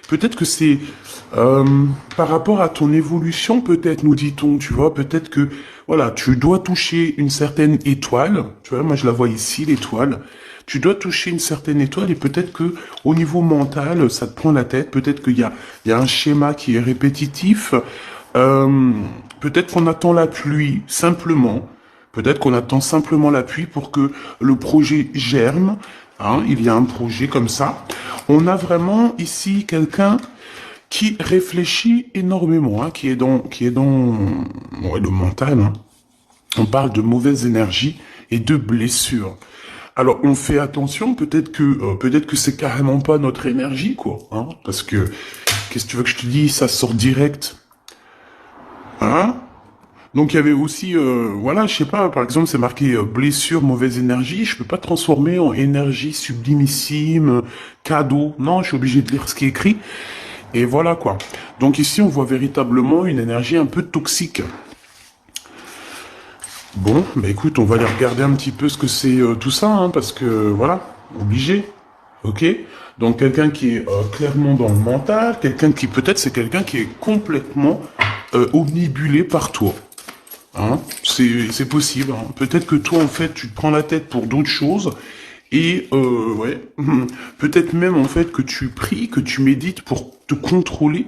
Peut-être que c'est euh, par rapport à ton évolution, peut-être, nous dit-on, tu vois, peut-être que, voilà, tu dois toucher une certaine étoile, tu vois, moi je la vois ici, l'étoile, tu dois toucher une certaine étoile et peut-être que au niveau mental, ça te prend la tête, peut-être il y a un schéma qui est répétitif, euh, peut-être qu'on attend la pluie, simplement, peut-être qu'on attend simplement la pluie pour que le projet germe, hein, il y a un projet comme ça. On a vraiment ici quelqu'un qui réfléchit énormément, hein, qui est dans ouais, le mental. Hein. On parle de mauvaise énergie et de blessures. Alors on fait attention, peut-être que c'est carrément pas notre énergie, quoi. Hein, parce que qu'est-ce que tu veux que je te dise, ça sort direct. Hein? Donc il y avait aussi, voilà, je sais pas, par exemple, c'est marqué blessure, mauvaise énergie. Je peux pas transformer en énergie sublimissime, cadeau. Non, je suis obligé de lire ce qui est écrit. Et voilà quoi. Donc ici, on voit véritablement une énergie un peu toxique. Bon, bah écoute, on va aller regarder un petit peu ce que c'est tout ça, hein, parce que voilà, obligé. Ok. Donc quelqu'un qui est clairement dans le mental, quelqu'un qui peut-être c'est quelqu'un qui est complètement omnibulé par toi. Hein, c'est possible. Hein. Peut-être que toi, en fait, tu te prends la tête pour d'autres choses. Et ouais, peut-être même en fait que tu pries, que tu médites pour te contrôler.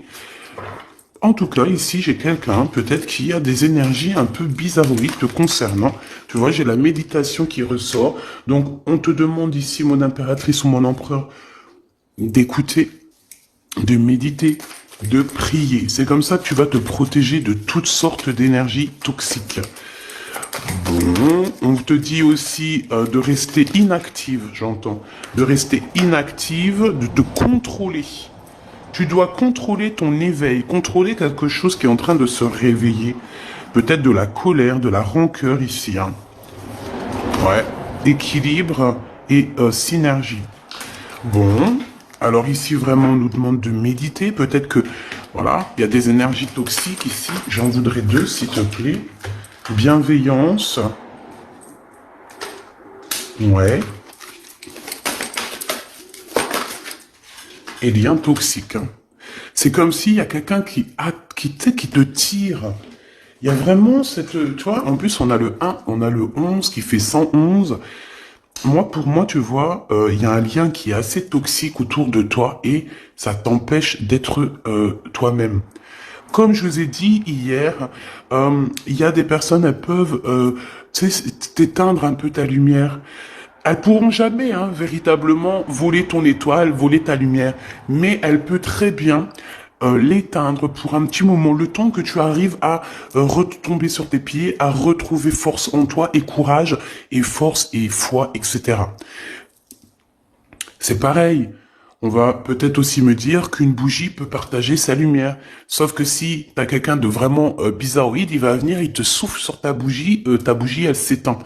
En tout cas, ici, j'ai quelqu'un, peut-être qui a des énergies un peu bizarroïdes te concernant. Tu vois, j'ai la méditation qui ressort. Donc, on te demande ici, mon impératrice ou mon empereur, d'écouter, de méditer, de prier. C'est comme ça que tu vas te protéger de toutes sortes d'énergies toxiques. Bon, on te dit aussi de rester inactive, j'entends. De rester inactive, de te contrôler. Tu dois contrôler ton éveil, contrôler quelque chose qui est en train de se réveiller. Peut-être de la colère, de la rancœur ici. Hein. Ouais. Équilibre et synergie. Bon. Alors ici, vraiment, on nous demande de méditer. Peut-être que, voilà, il y a des énergies toxiques ici. J'en voudrais deux, s'il te plaît. Bienveillance. Ouais. Et lien toxique. Hein. C'est comme s'il y a quelqu'un qui te tire. Il y a vraiment cette, tu vois, en plus on a le 1, on a le 11 qui fait 111. Moi, pour moi, tu vois, il y a un lien qui est assez toxique autour de toi et ça t'empêche d'être toi-même. Comme je vous ai dit hier, il y a des personnes, elles peuvent tu sais, t'éteindre un peu ta lumière. Elles pourront jamais, hein, véritablement voler ton étoile, voler ta lumière, mais elles peuvent très bien l'éteindre pour un petit moment, le temps que tu arrives à retomber sur tes pieds, à retrouver force en toi et courage et force et foi, etc. C'est pareil. On va peut-être aussi me dire qu'une bougie peut partager sa lumière. Sauf que si t'as quelqu'un de vraiment bizarroïde, il va venir, il te souffle sur ta bougie, elle s'éteint.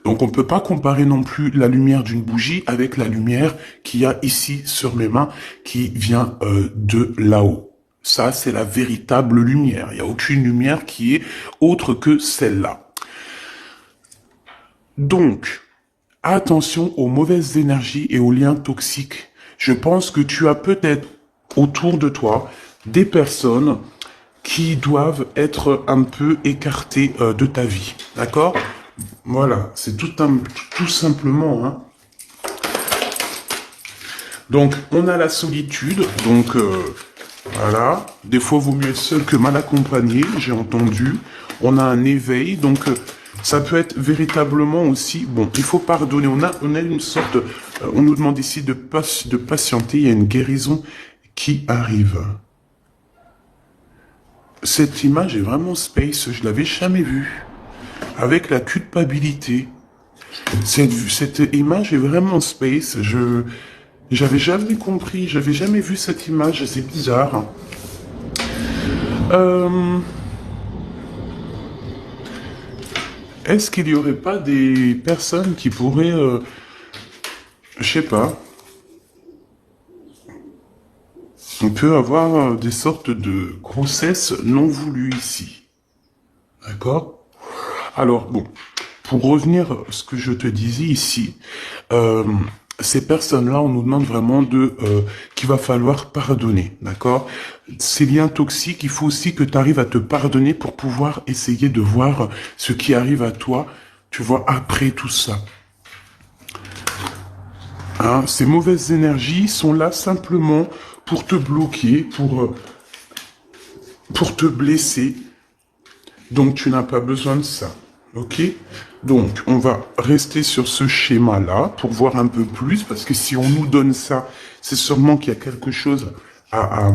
Donc on peut pas comparer non plus la lumière d'une bougie avec la lumière qu'il y a ici sur mes mains, qui vient de là-haut. Ça, c'est la véritable lumière. Il n'y a aucune lumière qui est autre que celle-là. Donc, attention aux mauvaises énergies et aux liens toxiques. Je pense que tu as peut-être autour de toi des personnes qui doivent être un peu écartées de ta vie. D'accord? Voilà, c'est tout simplement. Hein. Donc, on a la solitude. Donc, voilà. Des fois, vaut mieux être seul que mal accompagné, j'ai entendu. On a un éveil. Donc, ça peut être véritablement aussi... Bon, il faut pardonner. On a une sorte... on nous demande ici de patienter. Il y a une guérison qui arrive. Cette image est vraiment space. Je l'avais jamais vue. Avec la culpabilité. Cette image est vraiment space. J'avais jamais compris. J'avais jamais vu cette image. C'est bizarre. Est-ce qu'il y aurait pas des personnes qui pourraient, je sais pas, on peut avoir des sortes de grossesses non voulues ici. D'accord? Alors, bon, pour revenir à ce que je te disais ici, ces personnes-là, on nous demande vraiment qu'il va falloir pardonner, d'accord? Ces liens toxiques, il faut aussi que tu arrives à te pardonner pour pouvoir essayer de voir ce qui arrive à toi, tu vois, après tout ça. Hein, ces mauvaises énergies sont là simplement pour te bloquer, pour te blesser. Donc, tu n'as pas besoin de ça. Ok? Donc, on va rester sur ce schéma-là pour voir un peu plus, parce que si on nous donne ça, c'est sûrement qu'il y a quelque chose à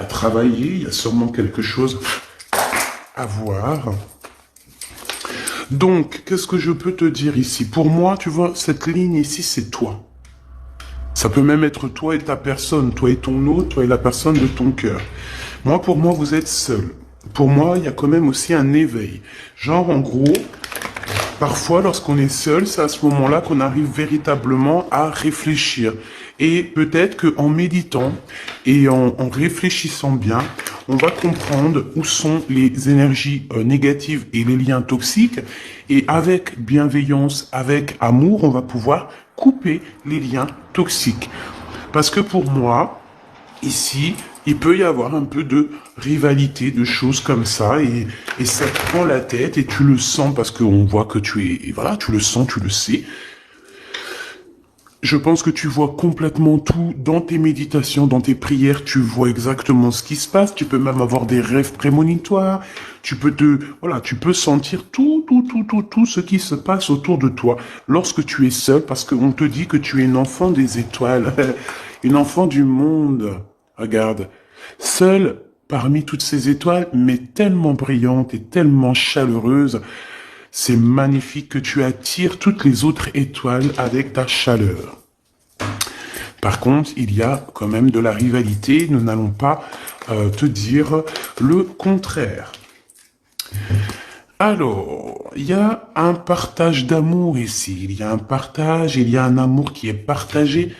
travailler, il y a sûrement quelque chose à voir. Donc, qu'est-ce que je peux te dire ici? Pour moi, tu vois, cette ligne ici, c'est toi. Ça peut même être toi et ta personne, toi et ton autre, toi et la personne de ton cœur. Moi, pour moi, vous êtes seul. Pour moi, il y a quand même aussi un éveil. Genre, en gros, parfois, lorsqu'on est seul, c'est à ce moment-là qu'on arrive véritablement à réfléchir. Et peut-être qu'en méditant et en réfléchissant bien, on va comprendre où sont les énergies négatives et les liens toxiques. Et avec bienveillance, avec amour, on va pouvoir couper les liens toxiques. Parce que pour moi, ici, il peut y avoir un peu de rivalité, de choses comme ça, et ça te prend la tête, et tu le sens, parce qu'on voit que tu es, voilà, tu le sens, tu le sais. Je pense que tu vois complètement tout dans tes méditations, dans tes prières, tu vois exactement ce qui se passe, tu peux même avoir des rêves prémonitoires, tu peux voilà, tu peux sentir tout ce qui se passe autour de toi lorsque tu es seul, parce qu'on te dit que tu es une enfant des étoiles, une enfant du monde. Regarde, seule parmi toutes ces étoiles, mais tellement brillante et tellement chaleureuse, c'est magnifique que tu attires toutes les autres étoiles avec ta chaleur. Par contre, il y a quand même de la rivalité, nous n'allons pas te dire le contraire. Alors, il y a un partage d'amour ici, il y a un partage, il y a un amour qui est partagé.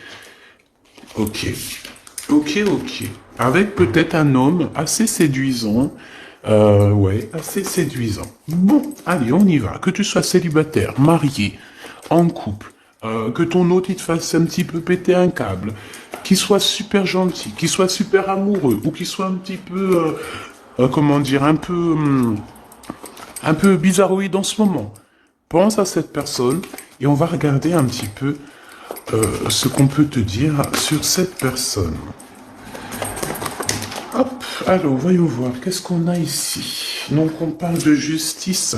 Ok. Avec peut-être un homme assez séduisant. Ouais, assez séduisant. Bon, allez, on y va. Que tu sois célibataire, marié, en couple, que ton autre il te fasse un petit peu péter un câble, qu'il soit super gentil, qu'il soit super amoureux, ou qu'il soit un petit peu, comment dire, un peu bizarroïde en ce moment. Pense à cette personne et on va regarder un petit peu ce qu'on peut te dire sur cette personne. Hop, alors voyons voir, qu'est-ce qu'on a ici? Donc on parle de justice.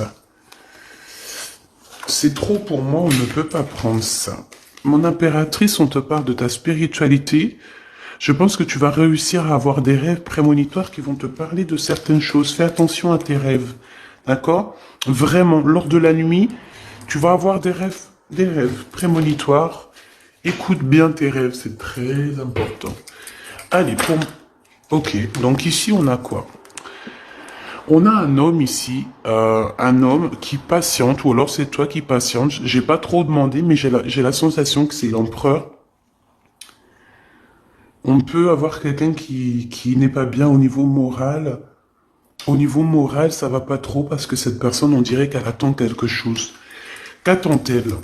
C'est trop pour moi, on ne peut pas prendre ça. Mon impératrice, on te parle de ta spiritualité. Je pense que tu vas réussir à avoir des rêves prémonitoires qui vont te parler de certaines choses. Fais attention à tes rêves, d'accord? Vraiment, lors de la nuit, tu vas avoir des rêves prémonitoires. Écoute bien tes rêves, c'est très important. Allez, ok, donc ici on a quoi? On a un homme ici, un homme qui patiente, ou alors c'est toi qui patiente. J'ai pas trop demandé, mais j'ai la sensation que c'est l'empereur. On peut avoir quelqu'un qui n'est pas bien au niveau moral. Au niveau moral, ça va pas trop parce que cette personne, on dirait qu'elle attend quelque chose. Qu'attend-elle?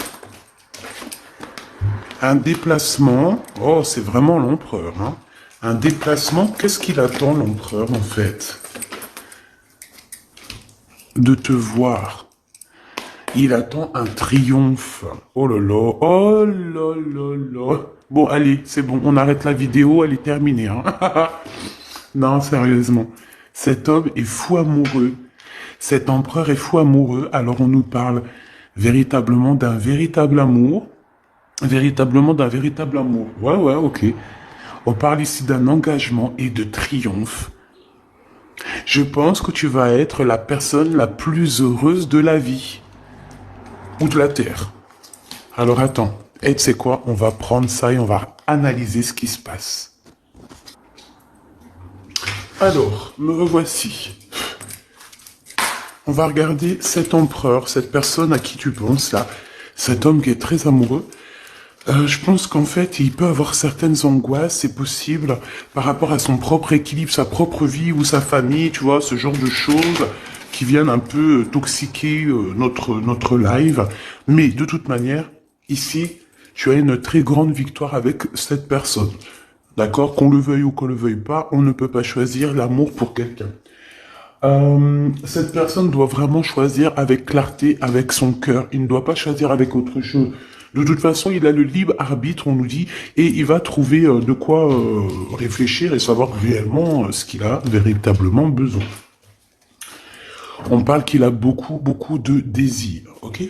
Un déplacement. Oh, c'est vraiment l'empereur, hein. Un déplacement, qu'est-ce qu'il attend l'empereur en fait? De te voir. Il attend un triomphe. Oh là là, oh là là là. Bon, allez, c'est bon, on arrête la vidéo, elle est terminée. Hein. Non, sérieusement. Cet homme est fou amoureux. Cet empereur est fou amoureux, alors on nous parle véritablement d'un véritable amour. Véritablement d'un véritable amour. Ouais, ok. On parle ici d'un engagement et de triomphe. Je pense que tu vas être la personne la plus heureuse de la vie. Ou de la terre. Alors attends. Et tu sais quoi? On va prendre ça et on va analyser ce qui se passe. Alors, me revoici. On va regarder cet empereur, cette personne à qui tu penses là. Cet homme qui est très amoureux. Je pense qu'en fait, il peut avoir certaines angoisses, c'est possible, par rapport à son propre équilibre, sa propre vie ou sa famille, tu vois, ce genre de choses qui viennent un peu toxiquer notre live. Mais de toute manière, ici, tu as une très grande victoire avec cette personne. D'accord? Qu'on le veuille ou qu'on le veuille pas, on ne peut pas choisir l'amour pour quelqu'un. Cette personne doit vraiment choisir avec clarté, avec son cœur. Il ne doit pas choisir avec autre chose. De toute façon, il a le libre arbitre, on nous dit, et il va trouver de quoi réfléchir et savoir réellement ce qu'il a véritablement besoin. On parle qu'il a beaucoup, beaucoup de désirs, ok?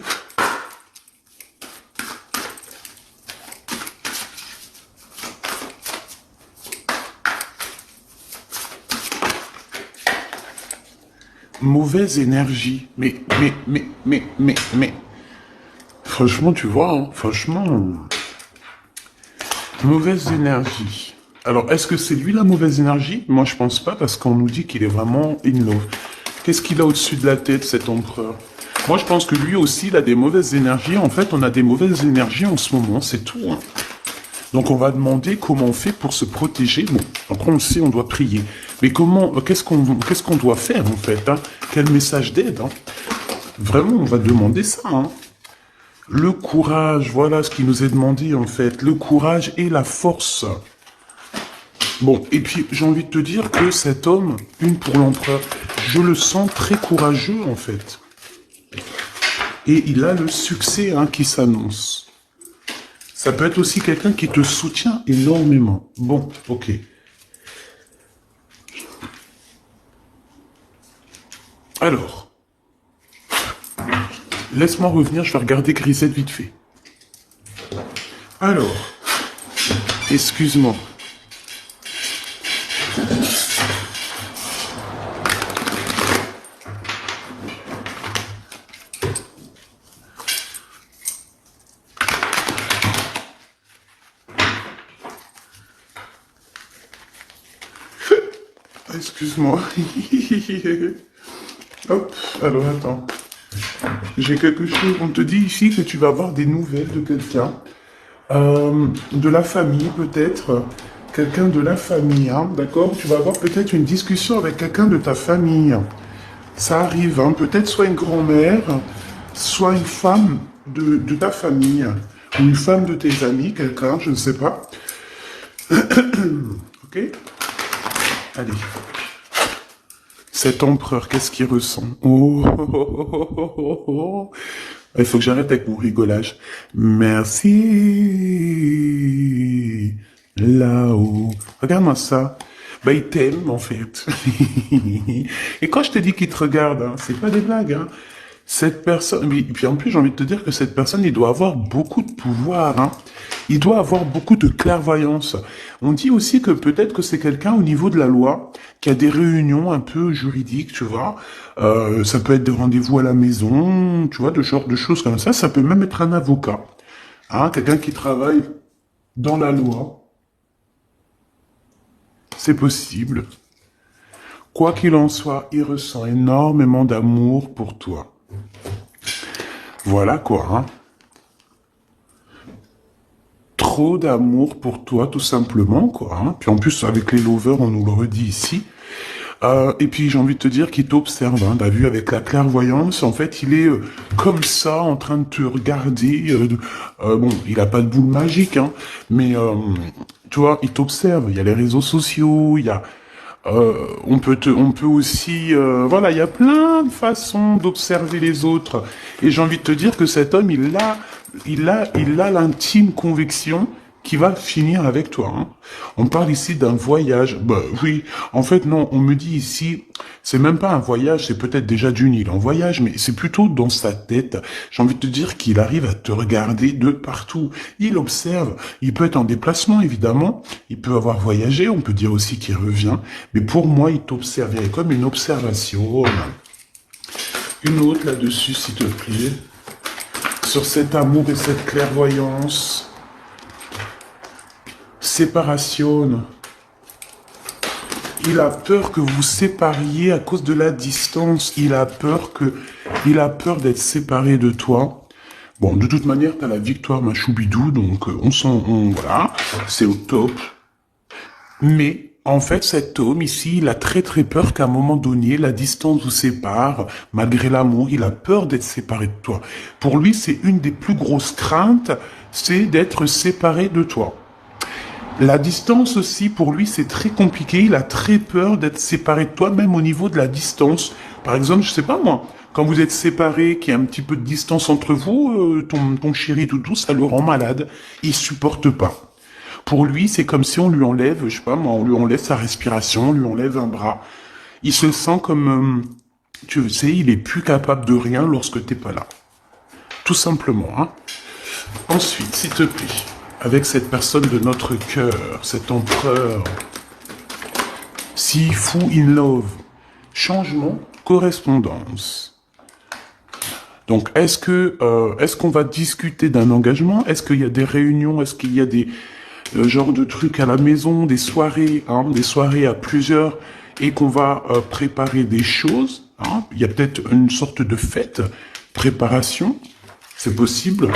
Mauvaise énergie. Mais. Franchement, tu vois, hein, franchement, mauvaise énergie. Alors, est-ce que c'est lui la mauvaise énergie? Moi, je pense pas, parce qu'on nous dit qu'il est vraiment in love. Qu'est-ce qu'il a au-dessus de la tête, cet empereur? Moi, je pense que lui aussi, il a des mauvaises énergies. En fait, on a des mauvaises énergies en ce moment, c'est tout. Hein. Donc, on va demander comment on fait pour se protéger. Bon, après, on le sait, on doit prier. Mais comment, qu'est-ce qu'on doit faire, en fait, hein? Quel message d'aide, hein? Vraiment, on va demander ça, hein. Le courage, voilà ce qui nous est demandé, en fait. Le courage et la force. Bon, et puis, j'ai envie de te dire que cet homme, une pour l'empereur, je le sens très courageux, en fait. Et il a le succès, hein, qui s'annonce. Ça peut être aussi quelqu'un qui te soutient énormément. Bon, ok. Alors, laisse-moi revenir, je vais regarder Grisette vite fait. Alors, excuse-moi. Excuse-moi. Hop, alors attends. J'ai quelque chose. On te dit ici que tu vas avoir des nouvelles de quelqu'un. De la famille, peut-être. Quelqu'un de la famille, hein, d'accord? Tu vas avoir peut-être une discussion avec quelqu'un de ta famille. Ça arrive, hein, peut-être soit une grand-mère, soit une femme de ta famille, ou une femme de tes amis, quelqu'un, je ne sais pas. Ok? Allez. Cet empereur, qu'est-ce qu'il ressent? Oh, oh, oh, oh, oh, oh, oh. Il faut que j'arrête avec mon rigolage. Merci. Là-haut. Regarde-moi ça. Bah, il t'aime, en fait. Et quand je te dis qu'il te regarde, hein, c'est pas des blagues, hein. Cette personne, et puis en plus, j'ai envie de te dire que cette personne, il doit avoir beaucoup de pouvoir, hein. Il doit avoir beaucoup de clairvoyance. On dit aussi que peut-être que c'est quelqu'un au niveau de la loi qui a des réunions un peu juridiques, tu vois. Ça peut être des rendez-vous à la maison, tu vois, de genre de choses comme ça. Ça peut même être un avocat, hein, quelqu'un qui travaille dans la loi. C'est possible. Quoi qu'il en soit, il ressent énormément d'amour pour toi. Voilà quoi, hein. Trop d'amour pour toi, tout simplement, quoi. Hein. Puis en plus, avec les lovers, on nous le redit ici. Et puis j'ai envie de te dire qu'il t'observe, hein. T'as vu, avec la clairvoyance, en fait, il est comme ça, en train de te regarder. Bon, il a pas de boule magique, hein, mais tu vois, il t'observe. Il y a les réseaux sociaux, il y a on peut aussi, voilà, il y a plein de façons d'observer les autres. Et j'ai envie de te dire que cet homme, il a l'intime conviction qu'il va finir avec toi. Hein. On parle ici d'un voyage. Bah oui, en fait non, on me dit ici, c'est même pas un voyage, c'est peut-être déjà d'une île en voyage, mais c'est plutôt dans sa tête. J'ai envie de te dire qu'il arrive à te regarder de partout. Il observe. Il peut être en déplacement, évidemment. Il peut avoir voyagé. On peut dire aussi qu'il revient. Mais pour moi, il t'observe. Il y a comme une observation. Une autre là-dessus, s'il te plaît. Sur cet amour et cette clairvoyance. Séparation. Il a peur que vous sépariez à cause de la distance. Il a peur d'être séparé de toi. Bon, de toute manière, t'as la victoire, ma choubidou, donc voilà, c'est au top. Mais En fait, cet homme ici, il a très très peur qu'à un moment donné, la distance vous sépare. Malgré l'amour, il a peur d'être séparé de toi. Pour lui, c'est une des plus grosses craintes, c'est d'être séparé de toi. La distance aussi, pour lui, c'est très compliqué. Il a très peur d'être séparé de toi, même au niveau de la distance. Par exemple, je sais pas moi, quand vous êtes séparés, qu'il y a un petit peu de distance entre vous, ton chéri toutou, ça le rend malade. Il supporte pas. Pour lui, c'est comme si on lui enlève, je sais pas moi, on lui enlève sa respiration, on lui enlève un bras. Il se sent comme, tu sais, il est plus capable de rien lorsque t'es pas là. Tout simplement, hein. Ensuite, s'il te plaît, avec cette personne de notre cœur, cet empereur, si fou in love, changement, correspondance. Donc, est-ce qu'on va discuter d'un engagement? Est-ce qu'il y a des réunions? Est-ce qu'il y a des genre de trucs à la maison, des soirées à plusieurs, et qu'on va préparer des choses, hein? Il y a peut-être une sorte de fête, préparation, c'est possible.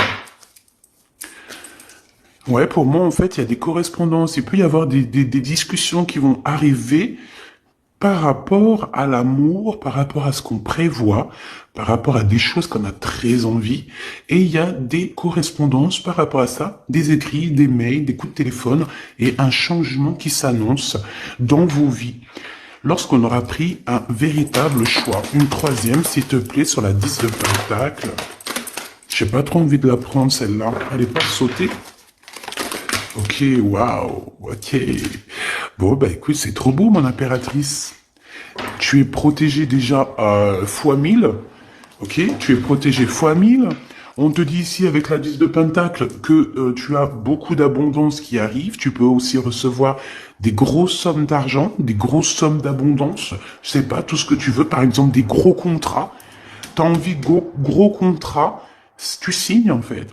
Ouais, pour moi, en fait, il y a des correspondances, il peut y avoir des discussions qui vont arriver par rapport à l'amour, par rapport à ce qu'on prévoit, par rapport à des choses qu'on a très envie, et il y a des correspondances par rapport à ça, des écrits, des mails, des coups de téléphone, et un changement qui s'annonce dans vos vies. Lorsqu'on aura pris un véritable choix. Une troisième, s'il te plaît, sur la 10 de Pentacle. J'ai pas trop envie de la prendre, celle-là. Elle est pas sautée. Ok, waouh, ok. Bon, bah écoute, c'est trop beau, mon impératrice. Tu es protégée déjà fois 1000. Ok, tu es protégée fois 1000. On te dit ici, avec la 10 de Pentacle, que tu as beaucoup d'abondance qui arrive. Tu peux aussi recevoir des grosses sommes d'argent, des grosses sommes d'abondance. Je sais pas, tout ce que tu veux. Par exemple, des gros contrats. T'as envie de gros contrats. Tu signes, en fait.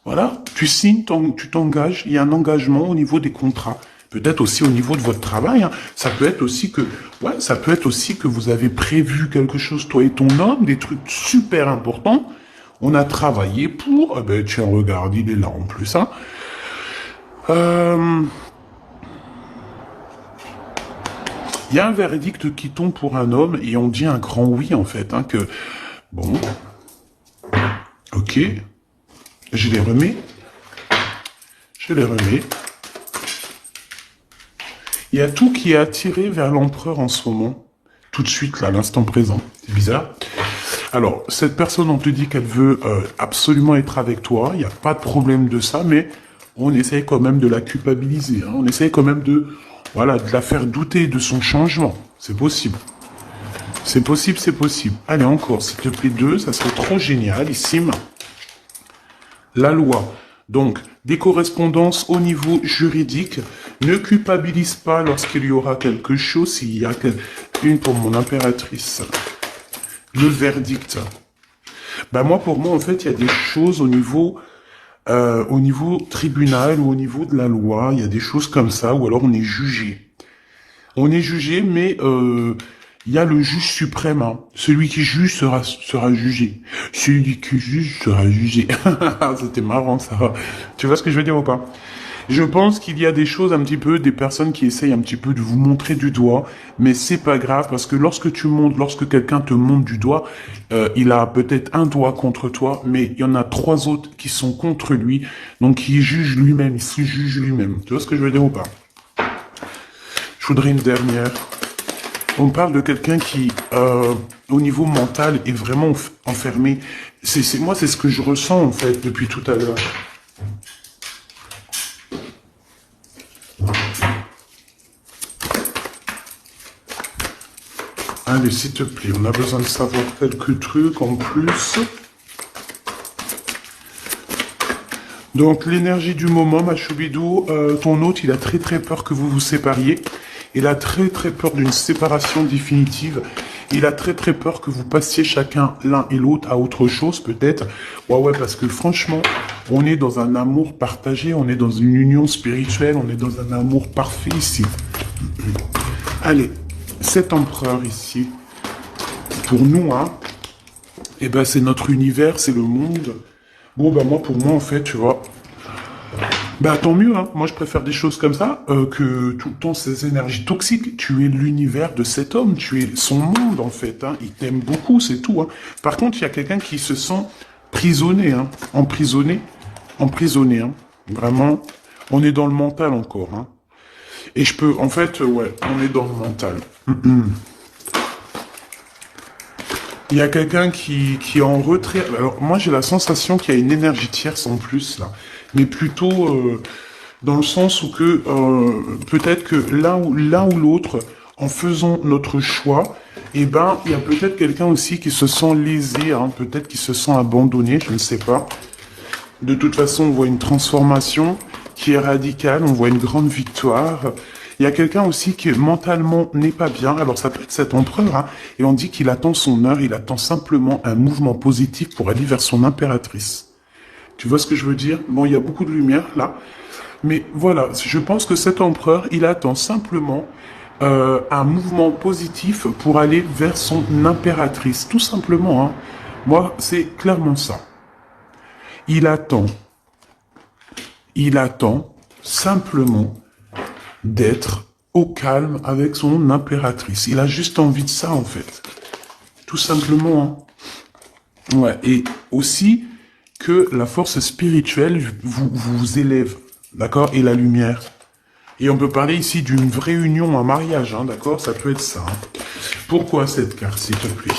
Voilà, tu signes, tu t'engages, il y a un engagement au niveau des contrats. Peut-être aussi au niveau de votre travail, hein. Ça peut être aussi que vous avez prévu quelque chose, toi et ton homme, des trucs super importants. On a travaillé pour, tiens, regarde, il est là en plus, hein. Il y a un verdict qui tombe pour un homme et on dit un grand oui, en fait, hein, que, bon, ok. Je les remets. Il y a tout qui est attiré vers l'empereur en ce moment. Tout de suite, là, à l'instant présent. C'est bizarre. Alors, cette personne, on te dit qu'elle veut absolument être avec toi. Il n'y a pas de problème de ça, mais on essaye quand même de la culpabiliser. Hein. On essaye quand même de la faire douter de son changement. C'est possible. C'est possible. Allez, encore, s'il te plaît, 2. Ça serait trop génial, ici. La loi. Donc, des correspondances au niveau juridique. Ne culpabilise pas lorsqu'il y aura quelque chose, s'il y a une pour mon impératrice. Le verdict. Pour moi, en fait, il y a des choses au niveau tribunal ou au niveau de la loi. Il y a des choses comme ça, ou alors on est jugé. Mais il y a le juge suprême. Hein. Celui qui juge sera jugé. Celui qui juge sera jugé. C'était marrant, ça. Tu vois ce que je veux dire ou pas? Je pense qu'il y a des choses un petit peu, des personnes qui essayent un petit peu de vous montrer du doigt, mais c'est pas grave parce que lorsque quelqu'un te montre du doigt, il a peut-être un doigt contre toi, mais il y en a 3 autres qui sont contre lui, donc il juge lui-même, il se juge lui-même. Tu vois ce que je veux dire ou pas? Je voudrais une dernière. On parle de quelqu'un qui, au niveau mental, est vraiment enfermé. Moi, c'est ce que je ressens, en fait, depuis tout à l'heure. Allez, s'il te plaît, on a besoin de savoir quelques trucs en plus. Donc, l'énergie du moment, ma choubidou, ton hôte, il a très très peur que vous vous sépariez. Il a très très peur d'une séparation définitive. Il a très très peur que vous passiez chacun l'un et l'autre à autre chose, peut-être. Ouais, parce que franchement, on est dans un amour partagé, on est dans une union spirituelle, on est dans un amour parfait ici. Allez, cet empereur ici, pour nous, hein, c'est notre univers, c'est le monde. Pour moi, en fait, tu vois, Bah tant mieux, hein. Moi je préfère des choses comme ça que tout le temps ces énergies toxiques. Tu es l'univers de cet homme, tu es son monde en fait. Hein. Il t'aime beaucoup, c'est tout. Hein. Par contre, il y a quelqu'un qui se sent prisonnier, hein. Emprisonné. Hein. Vraiment, on est dans le mental encore. Hein. Et je peux, en fait, ouais, on est dans le mental. Il y a quelqu'un qui est en retrait. Alors moi j'ai la sensation qu'il y a une énergie tierce en plus là, mais plutôt dans le sens où que peut-être que l'un ou l'autre, en faisant notre choix, eh ben il y a peut-être quelqu'un aussi qui se sent lésé, hein, peut-être qui se sent abandonné, je ne sais pas. De toute façon, on voit une transformation qui est radicale, on voit une grande victoire. Il y a quelqu'un aussi qui mentalement n'est pas bien, alors ça peut être cet empereur, hein, et on dit qu'il attend son heure, il attend simplement un mouvement positif pour aller vers son impératrice. Tu vois ce que je veux dire? Bon, il y a beaucoup de lumière là, mais voilà, je pense que cet empereur, il attend simplement un mouvement positif pour aller vers son impératrice, tout simplement. Hein. Moi, c'est clairement ça. Il attend simplement d'être au calme avec son impératrice. Il a juste envie de ça, en fait. Tout simplement. Hein. Ouais. Et aussi que la force spirituelle vous élève. D'accord? Et la lumière. Et on peut parler ici d'une vraie union, un mariage. Hein, d'accord? Ça peut être ça. Hein. Pourquoi cette carte, s'il te plaît?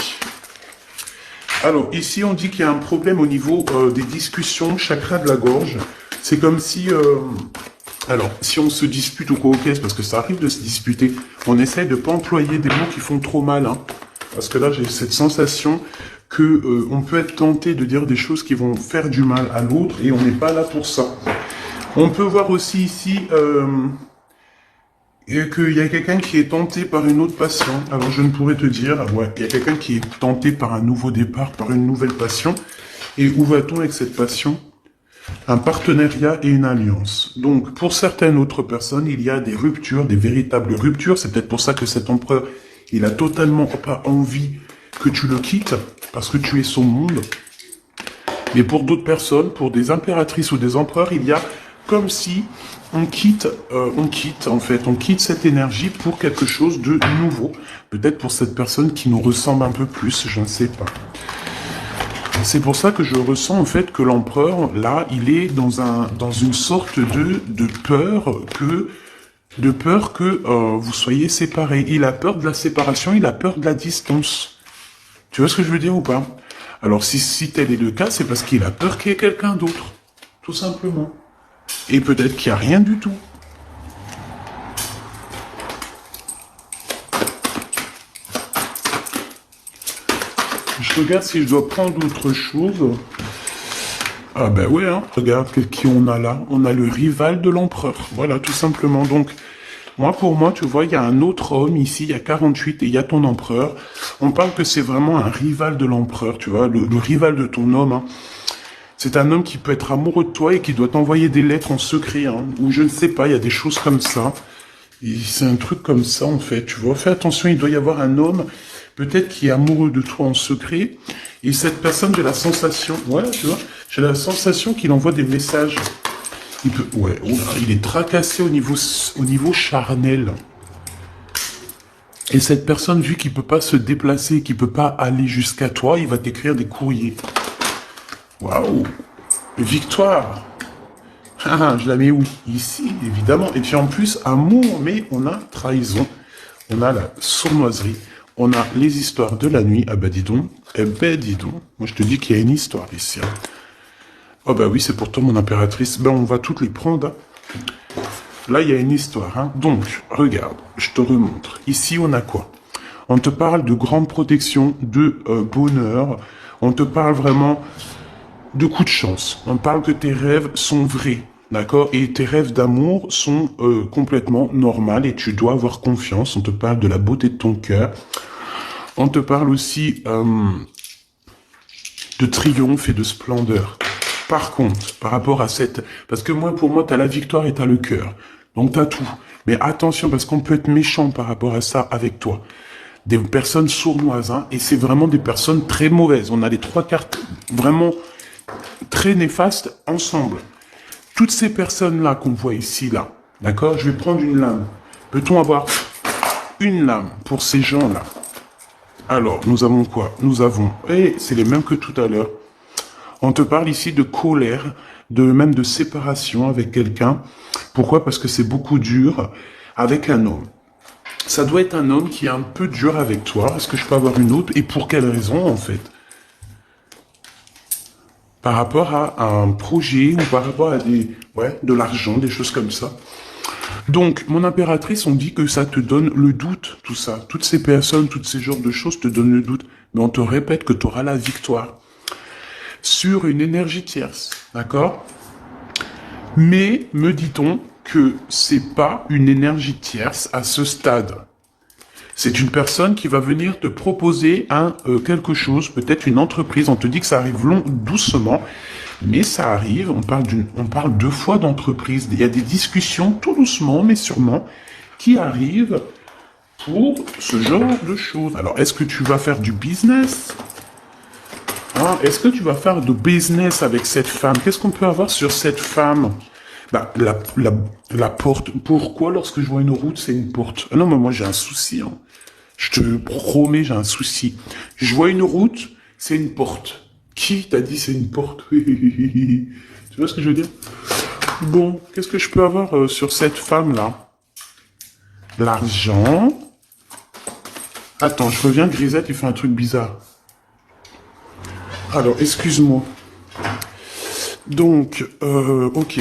Alors, ici, on dit qu'il y a un problème au niveau des discussions, chakra de la gorge. C'est comme si... alors, si on se dispute ou quoi, ok, parce que ça arrive de se disputer, on essaye de pas employer des mots qui font trop mal. Hein, parce que là, j'ai cette sensation que on peut être tenté de dire des choses qui vont faire du mal à l'autre et on n'est pas là pour ça. On peut voir aussi ici... et qu'il y a quelqu'un qui est tenté par une autre passion. Alors je ne pourrais te dire, ouais, il y a quelqu'un qui est tenté par un nouveau départ, par une nouvelle passion. Et où va-t-on avec cette passion? Un partenariat et une alliance. Donc pour certaines autres personnes, il y a des ruptures, des véritables ruptures. C'est peut-être pour ça que cet empereur, il a totalement pas envie que tu le quittes, parce que tu es son monde. Mais pour d'autres personnes, pour des impératrices ou des empereurs, il y a comme si on quitte cette énergie pour quelque chose de nouveau. Peut-être pour cette personne qui nous ressemble un peu plus, je ne sais pas. C'est pour ça que je ressens en fait que l'empereur, là, il est dans une sorte de peur que vous soyez séparés. Il a peur de la séparation, il a peur de la distance. Tu vois ce que je veux dire ou pas? Alors si tel est le cas, c'est parce qu'il a peur qu'il y ait quelqu'un d'autre. Tout simplement. Et peut-être qu'il n'y a rien du tout. Je regarde si je dois prendre autre chose. Ah ben ouais, hein. Regarde qui on a là. On a le rival de l'empereur. Voilà, tout simplement. Donc, pour moi, tu vois, il y a un autre homme ici, il y a 48 et il y a ton empereur. On parle que c'est vraiment un rival de l'empereur, tu vois, le rival de ton homme, hein. C'est un homme qui peut être amoureux de toi et qui doit t'envoyer des lettres en secret, hein, ou je ne sais pas, il y a des choses comme ça. C'est un truc comme ça, en fait, tu vois. Fais attention, il doit y avoir un homme, peut-être qui est amoureux de toi en secret, et cette personne, j'ai la sensation, ouais, tu vois, j'ai la sensation qu'il envoie des messages. Il peut, ouais, il est tracassé au niveau charnel. Et cette personne, vu qu'il peut pas se déplacer, qu'il peut pas aller jusqu'à toi, il va t'écrire des courriers. Waouh! Victoire! Ah, je la mets où? Ici, évidemment. Et puis en plus, amour, mais on a trahison. On a la sournoiserie. On a les histoires de la nuit. Ah bah dis donc. Eh ben dis donc. Moi je te dis qu'il y a une histoire ici. Hein. Oh bah oui, c'est pourtant mon impératrice. Ben on va toutes les prendre. Hein. Là, il y a une histoire. Hein. Donc, regarde, je te remontre. Ici, on a quoi? On te parle de grande protection, de bonheur. On te parle vraiment... de coups de chance. On parle que tes rêves sont vrais, d'accord? Et tes rêves d'amour sont complètement normaux et tu dois avoir confiance. On te parle de la beauté de ton cœur. On te parle aussi de triomphe et de splendeur. Par contre, par rapport à cette... Parce que pour moi, t'as la victoire et t'as le cœur. Donc t'as tout. Mais attention, parce qu'on peut être méchant par rapport à ça avec toi. Des personnes sournoises, hein, et c'est vraiment des personnes très mauvaises. On a les trois cartes vraiment... très néfastes ensemble. Toutes ces personnes-là qu'on voit ici, là, d'accord? Je vais prendre une lame. Peut-on avoir une lame pour ces gens-là? Alors, nous avons quoi? Nous avons, et c'est les mêmes que tout à l'heure. On te parle ici de colère, même de séparation avec quelqu'un. Pourquoi? Parce que c'est beaucoup dur avec un homme. Ça doit être un homme qui est un peu dur avec toi. Est-ce que je peux avoir une autre? Et pour quelle raison, en fait? Par rapport à un projet ou par rapport à de l'argent, des choses comme ça. Donc, mon impératrice, on dit que ça te donne le doute, tout ça. Toutes ces personnes, toutes ces genres de choses te donnent le doute. Mais on te répète que tu auras la victoire sur une énergie tierce, d'accord? Mais, me dit-on que c'est pas une énergie tierce à ce stade. C'est une personne qui va venir te proposer quelque chose, peut-être une entreprise. On te dit que ça arrive doucement, mais ça arrive. On parle 2 fois d'entreprise. Il y a des discussions tout doucement, mais sûrement, qui arrivent pour ce genre de choses. Alors, est-ce que tu vas faire du business? Est-ce que tu vas faire du business avec cette femme? Qu'est-ce qu'on peut avoir sur cette femme? Bah, la porte. Pourquoi lorsque je vois une route, c'est une porte? Ah non, mais moi j'ai un souci. Hein. Je te promets, j'ai un souci. Je vois une route, c'est une porte. Qui t'a dit c'est une porte? Tu vois ce que je veux dire? Bon, qu'est-ce que je peux avoir sur cette femme-là? L'argent. Attends, je reviens, Grisette, il fait un truc bizarre. Alors, excuse-moi. Donc, ok.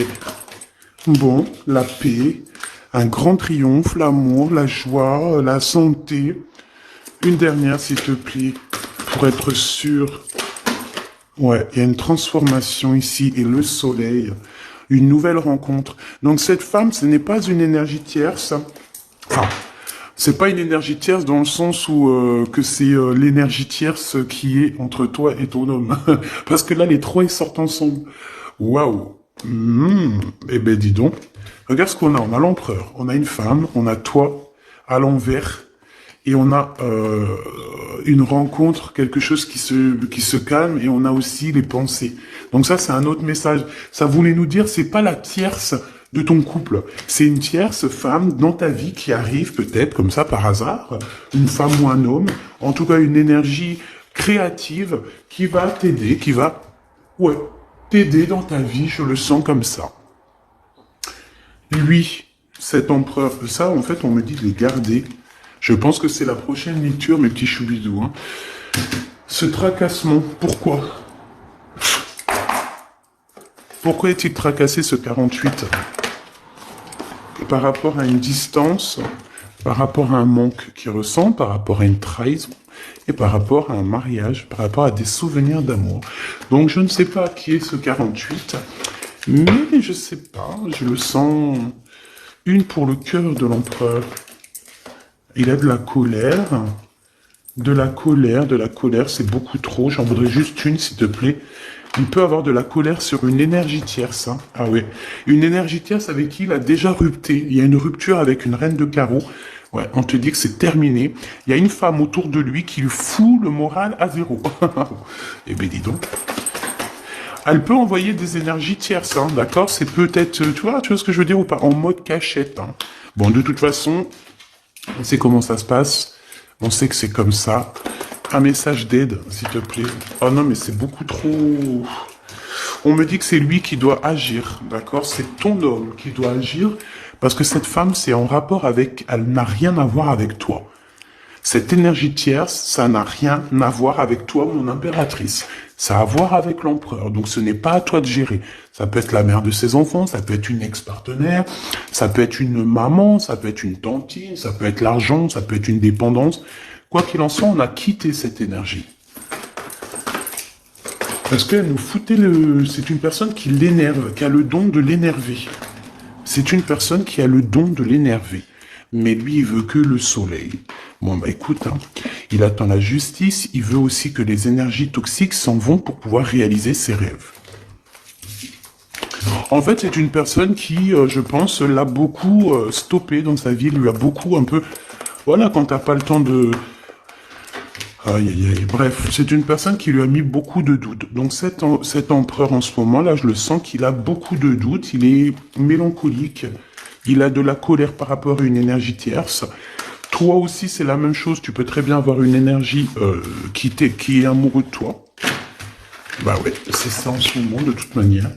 Bon, la paix, un grand triomphe, l'amour, la joie, la santé. Une dernière, s'il te plaît, pour être sûr. Ouais, il y a une transformation ici et le soleil. Une nouvelle rencontre. Donc cette femme, ce n'est pas une énergie tierce. Enfin, c'est pas une énergie tierce dans le sens où que c'est l'énergie tierce qui est entre toi et ton homme. Parce que là, les 3, ils sortent ensemble. Waouh. Eh ben, dis donc. Regarde ce qu'on a. On a l'empereur, on a une femme, on a toi à l'envers, et on a une rencontre, quelque chose qui se calme, et on a aussi les pensées. Donc ça, c'est un autre message. Ça voulait nous dire, c'est pas la tierce de ton couple. C'est une tierce femme dans ta vie qui arrive peut-être comme ça par hasard, une femme ou un homme, en tout cas une énergie créative qui va t'aider, t'aider dans ta vie, je le sens comme ça. Lui, cet empereur, ça en fait on me dit de les garder. Je pense que c'est la prochaine lecture, mes petits choubidous. Hein. Ce tracassement, pourquoi? Pourquoi est-il tracassé ce 48? Par rapport à une distance, par rapport à un manque qu'il ressent, par rapport à une trahison, et par rapport à un mariage, par rapport à des souvenirs d'amour. Donc je ne sais pas qui est ce 48, mais je sais pas, je le sens. Une pour le cœur de l'empereur. Il a de la colère, c'est beaucoup trop, j'en voudrais juste une s'il te plaît. Il peut avoir de la colère sur une énergie tierce. Hein. Ah oui, une énergie tierce avec qui il a déjà rupté. Il y a une rupture avec une reine de carreau. Ouais, on te dit que c'est terminé. Il y a une femme autour de lui qui lui fout le moral à 0. Eh ben dis donc. Elle peut envoyer des énergies tierces, hein, d'accord? C'est peut-être, tu vois ce que je veux dire ou pas? En mode cachette. Hein. Bon, de toute façon, on sait comment ça se passe. On sait que c'est comme ça. Un message d'aide, s'il te plaît. Oh non, mais c'est beaucoup trop... On me dit que c'est lui qui doit agir, d'accord? C'est ton homme qui doit agir, parce que cette femme, c'est en rapport avec... Elle n'a rien à voir avec toi. Cette énergie tierce, ça n'a rien à voir avec toi, mon impératrice. Ça a à voir avec l'empereur, donc ce n'est pas à toi de gérer. Ça peut être la mère de ses enfants, ça peut être une ex-partenaire, ça peut être une maman, ça peut être une tantine, ça peut être l'argent, ça peut être une dépendance. Quoi qu'il en soit, on a quitté cette énergie. Parce qu'elle nous foutait c'est une personne qui l'énerve, qui a le don de l'énerver. C'est une personne qui a le don de l'énerver. Mais lui, il veut que le soleil. Bon, bah écoute, hein, il attend la justice, il veut aussi que les énergies toxiques s'en vont pour pouvoir réaliser ses rêves. En fait, c'est une personne qui, je pense, l'a beaucoup stoppé dans sa vie, lui a beaucoup un peu... Voilà, quand t'as pas le temps de... Aïe, aïe, aïe. Bref, c'est une personne qui lui a mis beaucoup de doutes. Donc cet empereur en ce moment-là, je le sens qu'il a beaucoup de doutes. Il est mélancolique. Il a de la colère par rapport à une énergie tierce. Toi aussi, c'est la même chose. Tu peux très bien avoir une énergie qui est amoureux de toi. Bah ouais, c'est ça en ce moment de toute manière.